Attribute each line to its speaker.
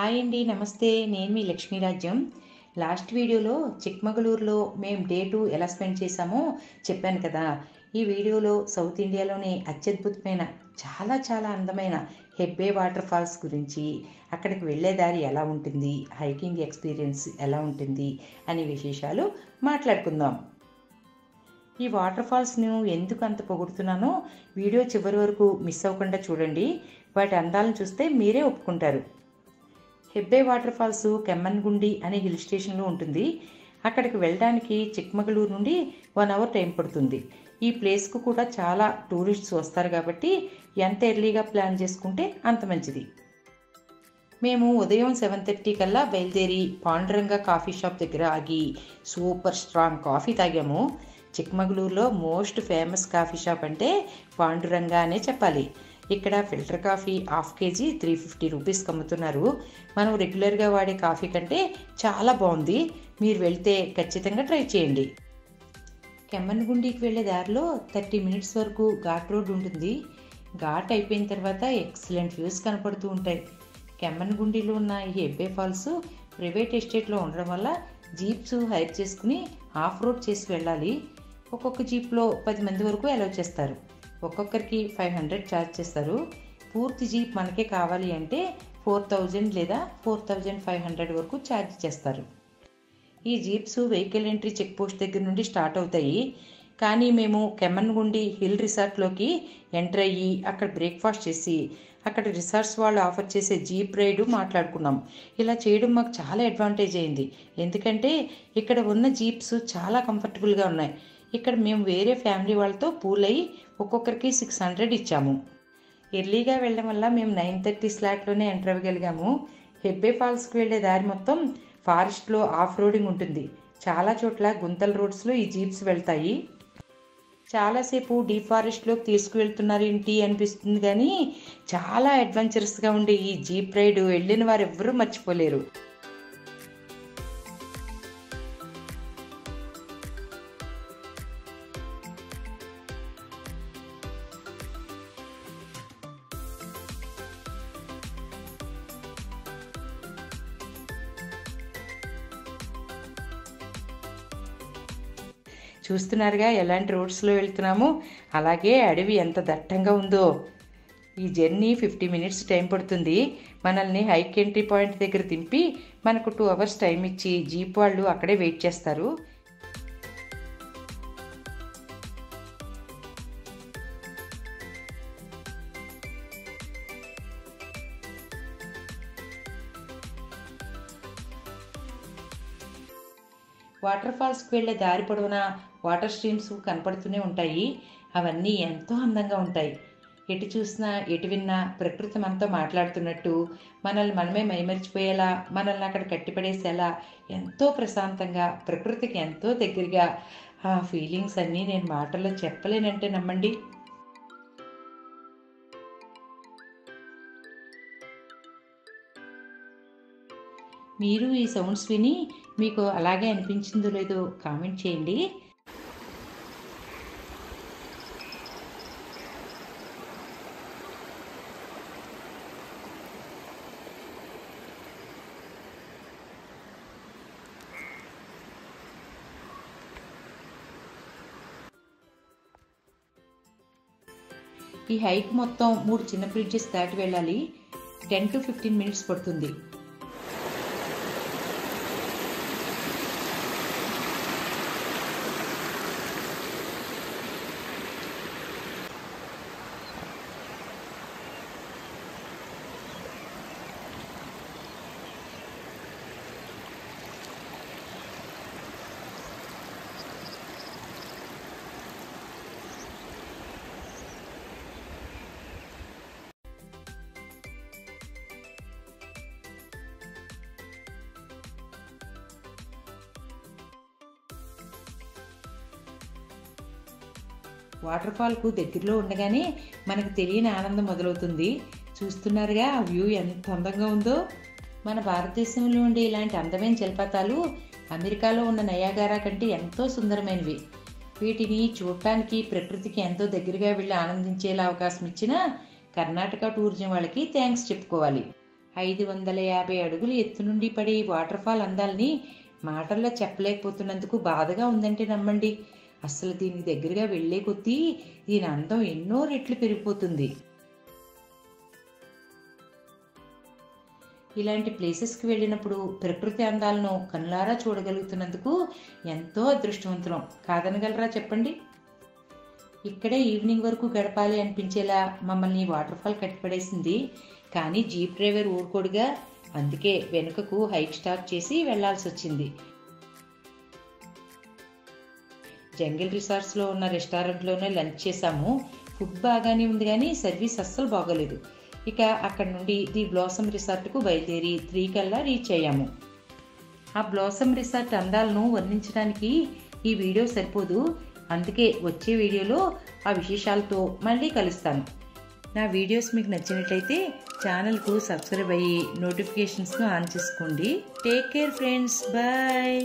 Speaker 1: Hi అండి. నమస్తే. నేను మీ లక్ష్మీరాజ్యం. లాస్ట్ వీడియోలో చిక్మగళూరులో మేము డే 2 ఎలా స్పెండ్ చేశామో చెప్పాను కదా! ఈ వీడియోలో సౌత్ ఇండియాలోని అత్యద్భుతమైన చాలా చాలా అందమైన హెబ్బే వాటర్ ఫాల్స్ గురించి, అక్కడికి వెళ్ళే దారి ఎలా ఉంటుంది, హైకింగ్ ఎక్స్‌పీరియన్స్ ఎలా ఉంటుంది అనే విశేషాలు మాట్లాడుకుందాం. ఈ వాటర్ ఫాల్స్‌ను ఎందుకు అంత పొగుడుతున్నానో వీడియో చివరి వరకు మిస్ అవ్వకుండా చూడండి. వాటి అందాలను చూస్తే మీరే ఒప్పుకుంటారు. హెబ్బే వాటర్ ఫాల్స్ కెమ్మన్గుండి అనే హిల్ స్టేషన్లో ఉంటుంది. అక్కడికి వెళ్ళడానికి చిక్మగళూరు నుండి 1 అవర్ టైం పడుతుంది. ఈ ప్లేస్కు కూడా చాలా టూరిస్ట్స్ వస్తారు కాబట్టి ఎంత ఎర్లీగా ప్లాన్ చేసుకుంటే అంత మంచిది. మేము ఉదయం 7:30 కల్లా బయలుదేరి పాండురంగ కాఫీ షాప్ దగ్గర ఆగి సూపర్ స్ట్రాంగ్ కాఫీ తాగాము. చిక్మగళూరులో మోస్ట్ ఫేమస్ కాఫీ షాప్ అంటే పాండురంగ అనే చెప్పాలి. ఇక్కడ ఫిల్టర్ కాఫీ హాఫ్ కేజీ 350 రూపీస్కి అమ్ముతున్నారు. మనం రెగ్యులర్గా వాడే కాఫీ కంటే చాలా బాగుంది. మీరు వెళ్తే ఖచ్చితంగా ట్రై చేయండి. కెమ్మన్గుండికి వెళ్ళే దారిలో 30 మినిట్స్ వరకు ఘాట్ రోడ్ ఉంటుంది. ఘాట్ అయిపోయిన తర్వాత ఎక్సలెంట్ వ్యూస్ కనపడుతూ ఉంటాయి. కెమ్మన్గుండిలో ఉన్న ఈ హెబ్బే ఫాల్స్ ప్రైవేట్ ఎస్టేట్లో ఉండడం వల్ల జీప్స్ హైర్ చేసుకుని ఆఫ్ రోడ్ చేసి వెళ్ళాలి. ఒక్కొక్క జీప్లో 10 మంది వరకు అలౌ చేస్తారు. ఒక్కొక్కరికి 500 ఛార్జ్ చేస్తారు. పూర్తి జీప్ మనకే కావాలి అంటే 4000 లేదా 4500 వరకు ఛార్జ్ చేస్తారు. ఈ jeeps vehicle entry check post దగ్గర నుండి స్టార్ట్ అవుతాయి. కానీ మేము కెమ్మన్గుండి హిల్ రిసార్ట్లోకి ఎంటర్ అయ్యి అక్కడ బ్రేక్ఫాస్ట్ చేసి అక్కడ రిసార్ట్స్ వాళ్ళు ఆఫర్ చేసే జీప్ రైడ్ మాట్లాడుకున్నాం. ఇలా చేయడం మాకు చాలా అడ్వాంటేజ్ అయింది. ఎందుకంటే ఇక్కడ ఉన్న జీప్స్ చాలా కంఫర్టబుల్గా ఉన్నాయి. ఇక్కడ మేము వేరే ఫ్యామిలీ వాళ్ళతో పూల్ అయ్యి ఒక్కొక్కరికి 600 ఇచ్చాము. ఎర్లీగా వెళ్ళడం వల్ల మేము 9:30 స్లాట్లోనే ఎంటర్ అవ్వగలిగాము. హెబ్బే ఫాల్స్కి వెళ్ళే దారి మొత్తం ఫారెస్ట్లో ఆఫ్ రోడింగ్ ఉంటుంది. చాలా చోట్ల గుంతల రోడ్స్లో ఈ జీప్స్ వెళ్తాయి. చాలాసేపు డీప్ ఫారెస్ట్లోకి తీసుకువెళ్తున్నారు ఏంటి అనిపిస్తుంది, కానీ చాలా అడ్వెంచరస్గా ఉండే ఈ జీప్ రైడ్ వెళ్ళిన వారు ఎవ్వరూ మర్చిపోలేరు. చూస్తున్నారుగా ఎలాంటి రోడ్స్లో వెళ్తున్నామో. అలాగే అడవి ఎంత దట్టంగా ఉందో. ఈ జర్నీ 50 మినిట్స్ టైం పడుతుంది. మనల్ని హైక్ ఎంట్రీ పాయింట్ దగ్గర దింపి మనకు 2 అవర్స్ టైం ఇచ్చి జీప్ వాళ్ళు అక్కడే వెయిట్ చేస్తారు. వాటర్ ఫాల్స్కి వెళ్ళే దారి పొడవునా వాటర్ స్ట్రీమ్స్ కనపడుతూనే ఉంటాయి. అవన్నీ ఎంతో అందంగా ఉంటాయి. ఎటు చూసినా ఎటు విన్నా ప్రకృతి మనతో మాట్లాడుతున్నట్టు, మనల్ని మనమే మైమరిచిపోయేలా, మనల్ని అక్కడ కట్టిపడేసేలా ఎంతో ప్రశాంతంగా, ప్రకృతికి ఎంతో దగ్గరగా ఆ ఫీలింగ్స్ అన్నీ నేను మాటల్లో చెప్పలేనంటే నమ్మండి. మీరు ఈ సౌండ్స్ విని మీకు అలాగే అనిపించిందో లేదో కామెంట్ చేయండి. ఈ హైక్ మొత్తం 3 చిన్న బ్రిడ్జెస్ దాటి వెళ్ళాలి. 10 to 15 మినిట్స్ పడుతుంది. వాటర్ ఫాల్కు దగ్గరలో ఉండగానే మనకు తెలియని ఆనందం మొదలవుతుంది. చూస్తున్నారుగా ఆ వ్యూ ఎంత అందంగా ఉందో. మన భారతదేశంలో ఉండే ఇలాంటి అందమైన జలపాతాలు అమెరికాలో ఉన్న నయాగారా కంటే ఎంతో సుందరమైనవి. వీటిని చూడటానికి ప్రకృతికి ఎంతో దగ్గరగా వెళ్ళి ఆనందించేలా అవకాశం ఇచ్చిన కర్ణాటక టూరిజం వాళ్ళకి థ్యాంక్స్ చెప్పుకోవాలి. 550 అడుగులు ఎత్తు నుండి పడే వాటర్ ఫాల్ అందాలని మాటల్లో చెప్పలేకపోతున్నందుకు బాధగా ఉందంటే నమ్మండి. అసలు దీని దగ్గరగా వెళ్లే కొద్దీ దీని అందం ఎన్నో రెట్లు పెరిగిపోతుంది. ఇలాంటి ప్లేసెస్కి వెళ్ళినప్పుడు ప్రకృతి అందాలను కనులారా చూడగలుగుతున్నందుకు ఎంతో అదృష్టవంతులం. కాదనగలరా చెప్పండి? ఇక్కడే ఈవినింగ్ వరకు గడపాలి అనిపించేలా మమ్మల్ని వాటర్ ఫాల్ కట్టిపడేసింది. కానీ జీప్ డ్రైవర్ ఊరుకోడుగా, అందుకే వెనుకకు హైక్ స్టార్ట్ చేసి వెళ్లాల్సి వచ్చింది. జంగిల్ రిసార్ట్స్లో ఉన్న రెస్టారెంట్లోనే లంచ్ చేశాము. ఫుడ్ బాగానే ఉంది కానీ సర్వీస్ అస్సలు బాగోలేదు. ఇక అక్కడ నుండి ది బ్లాసమ్ రిసార్ట్కు బయలుదేరి 3 కల్లా రీచ్ అయ్యాము. ఆ బ్లాసమ్ రిసార్ట్ అందాలను వర్ణించడానికి ఈ వీడియో సరిపోదు. అందుకే వచ్చే వీడియోలో ఆ విశేషాలతో మళ్ళీ కలుస్తాను. నా వీడియోస్ మీకు నచ్చినట్లయితే ఛానల్కు సబ్స్క్రైబ్ అయ్యి నోటిఫికేషన్స్ను ఆన్ చేసుకోండి. Take care friends, bye.